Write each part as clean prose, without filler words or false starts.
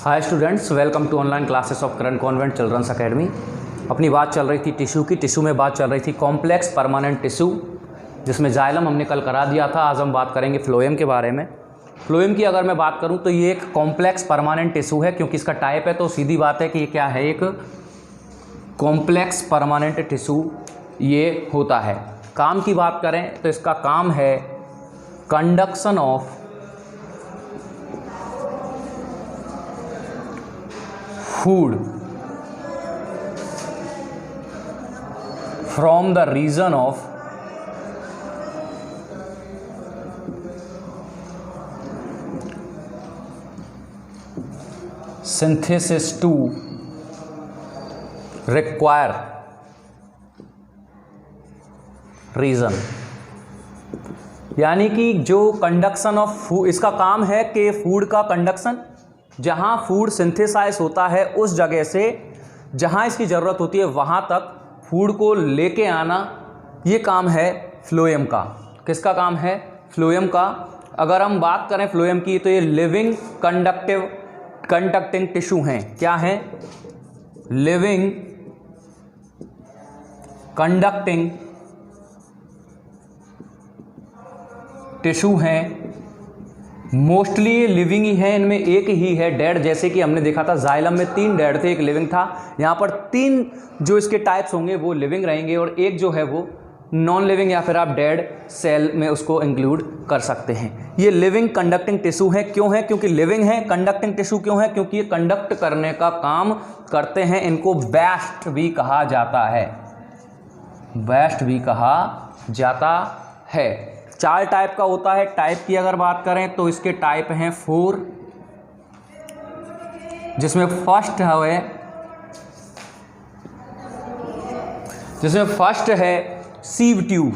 Hi students, welcome to online classes of current convent children's academy. अपनी बात चल रही थी टिश्यू की। टिश्यू में बात चल रही थी कॉम्प्लेक्स परमानेंट टिश्यू, जिसमें जाइलम हमने कल करा दिया था। आज हम बात करेंगे फ्लोएम के बारे में। फ्लोएम की अगर मैं बात करूं तो ये एक कॉम्प्लेक्स परमानेंट टिश्यू है, क्योंकि इसका टाइप है तो सीधी बात है कि ये क्या है, एक कॉम्प्लेक्स परमानेंट टिश्यू ये होता है। काम की बात करें तो इसका काम है conduction of food from the region of synthesis to require region. यानी कि जो कंडक्शन ऑफ फूड, इसका काम है कि फूड का कंडक्शन, जहां फूड सिंथेसाइज होता है उस जगह से जहां इसकी ज़रूरत होती है वहां तक फूड को लेके आना, ये काम है फ्लोएम का। किसका काम है? फ्लोएम का। अगर हम बात करें फ्लोएम की तो ये लिविंग कंडक्टिंग टिश्यू हैं। क्या हैं? लिविंग कंडक्टिंग टिश्यू हैं। मोस्टली ये लिविंग ही है, इनमें एक ही है डेड। जैसे कि हमने देखा था जाइलम में 3 डेड थे, एक लिविंग था। यहाँ पर 3 जो इसके टाइप्स होंगे वो लिविंग रहेंगे और एक जो है वो नॉन लिविंग या फिर आप डेड सेल में उसको इंक्लूड कर सकते हैं। ये लिविंग कंडक्टिंग टिश्यू है। क्यों है? क्योंकि लिविंग है। कंडक्टिंग टिश्यू क्यों है? क्योंकि ये कंडक्ट करने का काम करते हैं। इनको वेस्ट भी कहा जाता है, वेस्ट भी कहा जाता है। 4 टाइप का होता है। टाइप की अगर बात करें तो इसके टाइप हैं 4, जिसमें फर्स्ट है सीव ट्यूब।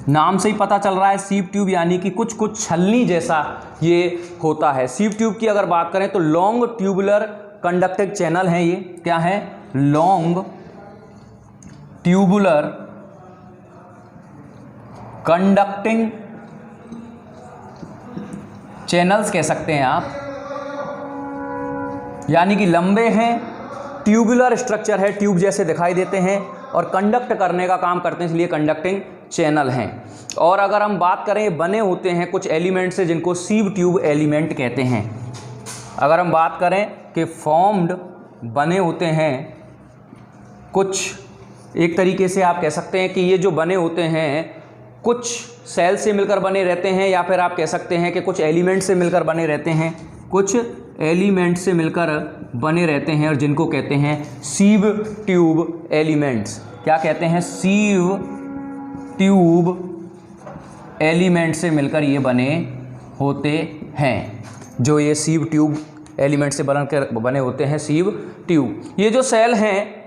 नाम से ही पता चल रहा है सीव ट्यूब, यानी कि कुछ कुछ छलनी जैसा ये होता है। सीव ट्यूब की अगर बात करें तो लॉन्ग ट्यूबुलर कंडक्टिंग चैनल है। ये क्या है? लॉन्ग ट्यूबुलर कंडक्टिंग चैनल्स कह सकते हैं आप, यानी कि लंबे हैं, ट्यूबुलर स्ट्रक्चर है, ट्यूब जैसे दिखाई देते हैं और कंडक्ट करने का काम करते हैं, इसलिए कंडक्टिंग चैनल हैं। और अगर हम बात करें, बने होते हैं कुछ एलिमेंट से जिनको सीव ट्यूब एलिमेंट कहते हैं। अगर हम बात करें कि फॉर्म्ड बने होते हैं कुछ, एक तरीके से आप कह सकते हैं कि ये जो बने होते हैं कुछ सेल से मिलकर बने रहते हैं, या फिर आप कह सकते हैं कि कुछ एलिमेंट से मिलकर बने रहते हैं, कुछ एलिमेंट से मिलकर बने रहते हैं, और जिनको कहते हैं सीव ट्यूब एलिमेंट्स। क्या कहते हैं? सीव ट्यूब एलिमेंट से मिलकर ये बने होते हैं। जो ये सीव ट्यूब एलिमेंट से बनकर बने होते हैं सीव ट्यूब। ये जो सेल हैं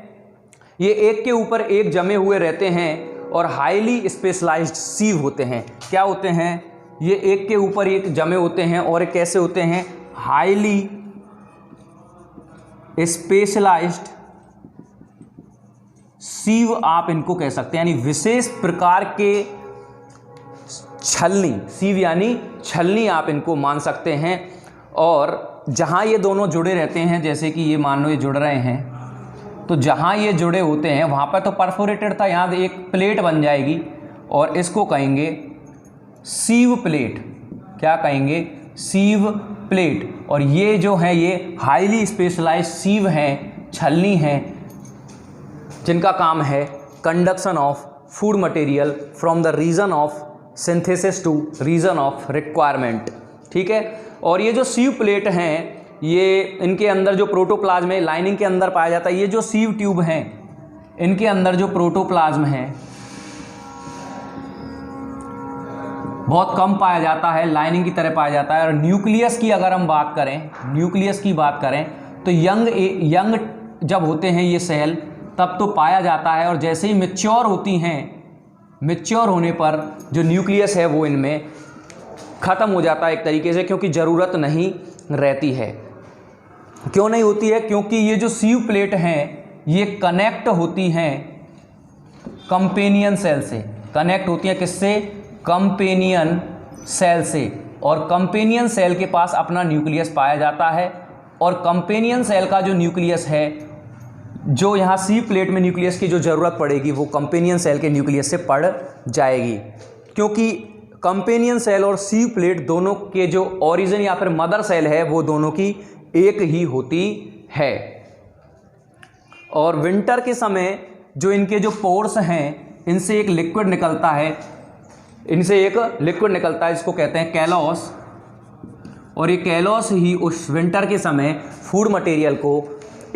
ये एक के ऊपर एक जमे हुए रहते हैं और हाईली स्पेशलाइज्ड सीव होते हैं। क्या होते हैं? ये एक के ऊपर एक जमे होते हैं और कैसे होते हैं? हाईली स्पेशलाइज्ड सीव आप इनको कह सकते हैं, यानी विशेष प्रकार के छलनी। सीव यानी छलनी आप इनको मान सकते हैं। और जहां ये दोनों जुड़े रहते हैं, जैसे कि ये मान लो ये जुड़ रहे हैं, तो जहाँ ये जुड़े होते हैं वहाँ पर तो परफोरेटेड था, यहाँ एक प्लेट बन जाएगी और इसको कहेंगे सीव प्लेट। क्या कहेंगे? सीव प्लेट। और ये जो है ये हाईली स्पेशलाइज्ड सीव हैं, छलनी हैं, जिनका काम है conduction of food material from the region of synthesis to region of requirement. ठीक है। और ये जो सीव प्लेट हैं, ये इनके अंदर जो प्रोटोप्लाज्म है लाइनिंग के अंदर पाया जाता है। ये जो सीव ट्यूब हैं इनके अंदर जो प्रोटोप्लाज्म है बहुत कम पाया जाता है, लाइनिंग की तरह पाया जाता है। और न्यूक्लियस की अगर हम बात करें, न्यूक्लियस की बात करें तो यंग जब होते हैं ये सेल तब तो पाया जाता है, और जैसे ही मैच्योर होती हैं, मैच्योर होने पर जो न्यूक्लियस है वो इनमें ख़त्म हो जाता है एक तरीके से, क्योंकि ज़रूरत नहीं रहती है। क्यों नहीं होती है? क्योंकि ये जो सीव प्लेट हैं ये कनेक्ट होती हैं कंपेनियन सेल से, कनेक्ट होती हैं किससे? कंपेनियन सेल से, और कंपेनियन सेल के पास अपना न्यूक्लियस पाया जाता है। और कंपेनियन सेल का जो न्यूक्लियस है, जो यहाँ सी प्लेट में न्यूक्लियस की जो ज़रूरत पड़ेगी वो कंपेनियन सेल के न्यूक्लियस से पड़ जाएगी, क्योंकि कंपेनियन सेल और सी प्लेट दोनों के जो ओरिजिन या फिर मदर सेल है वो दोनों की एक ही होती है। और विंटर के समय जो इनके जो पोर्स हैं, इनसे एक लिक्विड निकलता है, जिसको कहते हैं कैलोस। और ये कैलोस ही उस विंटर के समय फूड मटेरियल को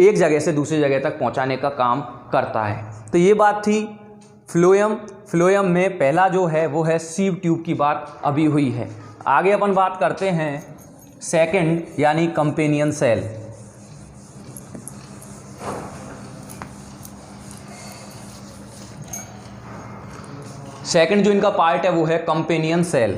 एक जगह से दूसरी जगह तक पहुंचाने का काम करता है। तो ये बात थी फ्लोएम में पहला जो है वो है सीव ट्यूब की बात अभी हुई है। आगे अपन बात करते हैं सेकंड यानी कंपेनियन सेल। सेकंड जो इनका पार्ट है वो है कंपेनियन सेल।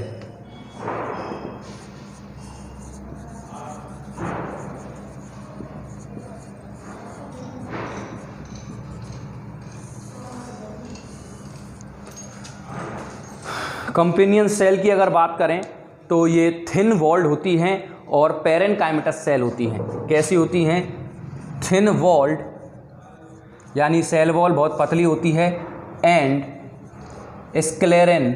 कंपेनियन सेल की अगर बात करें तो ये थिन वॉल्ड होती हैं और पेरेनकाइमेटस सेल होती हैं। कैसी होती हैं? थिन वॉल्ड यानी सेल वॉल बहुत पतली होती है, एंड स्क्लेरेन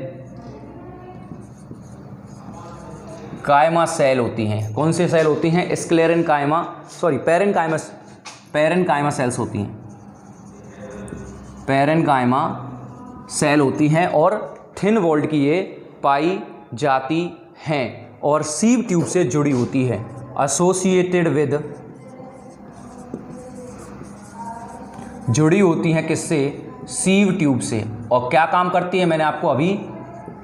कायमा सेल होती हैं। कौन सी सेल होती हैं? पेरेनकाइमा सेल्स होती हैं। पेरेनकाइमा सेल होती हैं और थिन वॉल्ड की ये पाई जाती हैं और सीव ट्यूब से जुड़ी होती है, एसोसिएटेड विद, जुड़ी होती हैं किससे? सीव ट्यूब से। और क्या काम करती है मैंने आपको अभी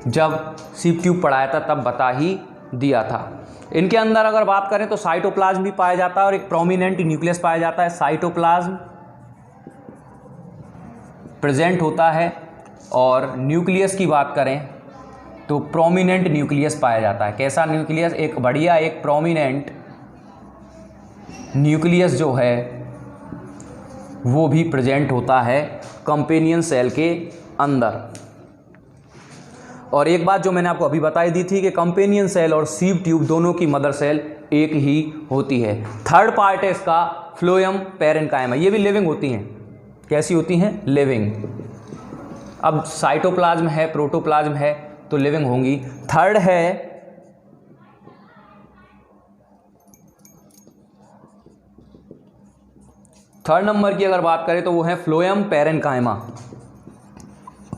जब सीव ट्यूब पढ़ाया था तब बता ही दिया था। इनके अंदर अगर बात करें तो साइटोप्लाज्म भी पाया जाता है और एक प्रोमिनेंट न्यूक्लियस पाया जाता है। साइटोप्लाज्म प्रेजेंट होता है और न्यूक्लियस की बात करें तो प्रोमिनेंट न्यूक्लियस पाया जाता है। कैसा न्यूक्लियस? एक बढ़िया एक प्रोमिनेंट न्यूक्लियस जो है वो भी प्रेजेंट होता है कंपेनियन सेल के अंदर। और एक बात जो मैंने आपको अभी बताई दी थी कि कंपेनियन सेल और सीव ट्यूब दोनों की मदर सेल एक ही होती है। थर्ड पार्ट है इसका फ्लोएम पेरेनकाइमा। ये भी लिविंग होती हैं। कैसी होती हैं? लिविंग। अब साइटोप्लाज्म है, प्रोटोप्लाज्म है तो लिविंग होंगी। थर्ड है थर्ड नंबर की अगर बात करें तो वो है phloem parenchyma.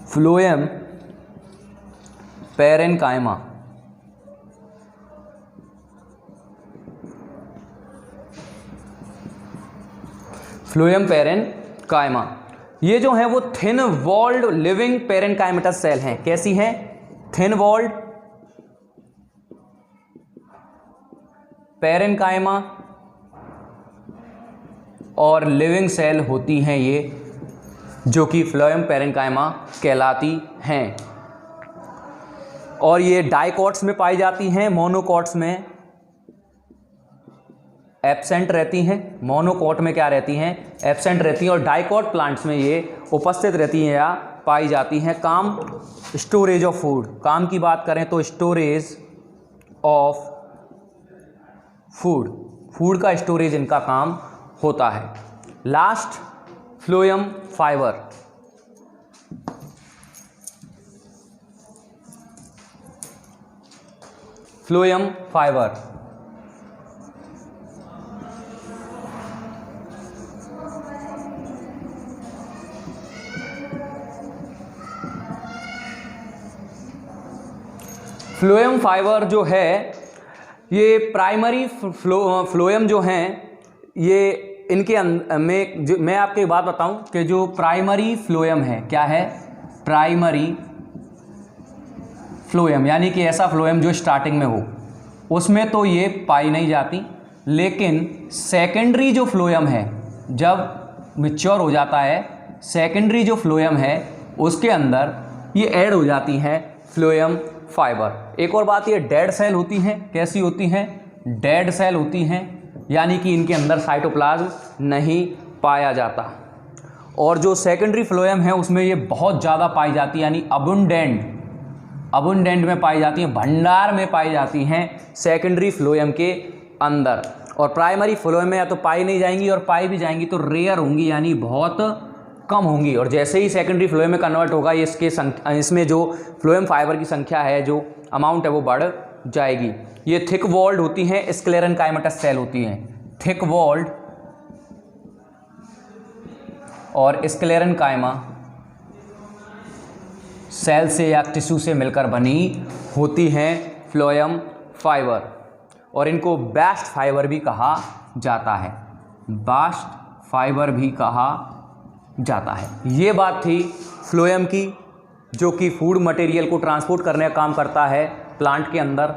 Phloem parenchyma. Phloem parenchyma ये जो है वो thin walled living parenchymatous cell हैं। कैसी हैं? थिन वॉल्ड पेरेनकाइमा और लिविंग सेल होती हैं ये, जो कि फ्लोएम पेरेनकाइमा कहलाती हैं। और ये डाइकॉट्स में पाई जाती हैं, मोनोकॉट्स में एब्सेंट रहती हैं। मोनोकॉट में क्या रहती हैं? एब्सेंट रहती हैं। और डाइकॉट प्लांट्स में ये उपस्थित रहती हैं या पाई जाती हैं। काम स्टोरेज ऑफ फूड। काम की बात करें तो स्टोरेज ऑफ फूड, फूड का स्टोरेज इनका काम होता है। Last phloem fibre. Phloem fibre phloem fibre जो है ये प्राइमरी फ्लोएम जो हैं ये इनके में जो मैं आपको एक बात बताऊं कि जो प्राइमरी फ्लोएम है, क्या है? प्राइमरी फ्लोएम यानी कि ऐसा फ्लोएम जो स्टार्टिंग में हो, उसमें तो ये पाई नहीं जाती। लेकिन सेकेंडरी जो फ्लोएम है जब मैच्योर हो जाता है, सेकेंडरी जो फ्लोएम है उसके अंदर ये ऐड हो जाती हैं फ्लोएम फाइबर। एक और बात, ये डेड सेल होती हैं। कैसी होती हैं? डेड सेल होती हैं, यानी कि इनके अंदर साइटोप्लाज्म नहीं पाया जाता। और जो सेकेंडरी फ्लोएम है उसमें ये बहुत ज़्यादा पाई जाती है, यानी अबुंडेंट में पाई जाती हैं, भंडार में पाई जाती हैं सेकेंडरी फ्लोएम के अंदर। और प्राइमरी फ्लोएम में या तो पाई नहीं जाएंगी, और पाई भी जाएंगी तो रेयर होंगी, यानी बहुत कम होंगी। और जैसे ही सेकेंडरी फ्लोएम में कन्वर्ट होगा इसमें जो फ्लोएम फाइबर की संख्या है, जो अमाउंट है वो बढ़ जाएगी। ये थिक वॉल्ड होती हैं, स्क्लेरेनकाइमेटस सेल होती हैं, थिक वॉल्ड और स्क्लेरेनकाइमा सेल से या टिश्यू से मिलकर बनी होती हैं फ्लोएम फाइबर, और इनको बास्ट फाइबर भी कहा जाता है, बास्ट फाइबर भी कहा जाता है। ये बात थी फ्लोएम की, जो कि फूड मटेरियल को ट्रांसपोर्ट करने का काम करता है प्लांट के अंदर,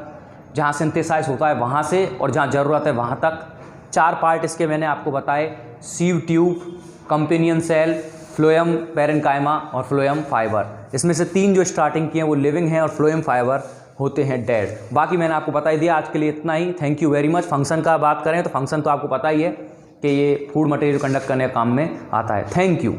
जहाँ सिंथेसाइज होता है वहाँ से और जहाँ ज़रूरत है वहाँ तक। 4 पार्ट इसके मैंने आपको बताए, sieve tube, companion cell, phloem parenchyma और फ्लोएम फाइबर। इसमें से 3 जो स्टार्टिंग किए हैं वो लिविंग हैं और फ्लोएम फाइबर होते हैं डेड। बाकी मैंने आपको बता ही दिया। आज के लिए इतना ही। Thank you very much. Function का बात करें तो फंक्शन तो आपको पता ही है कि ये फूड मटेरियल कंडक्ट करने के काम में आता है। Thank you.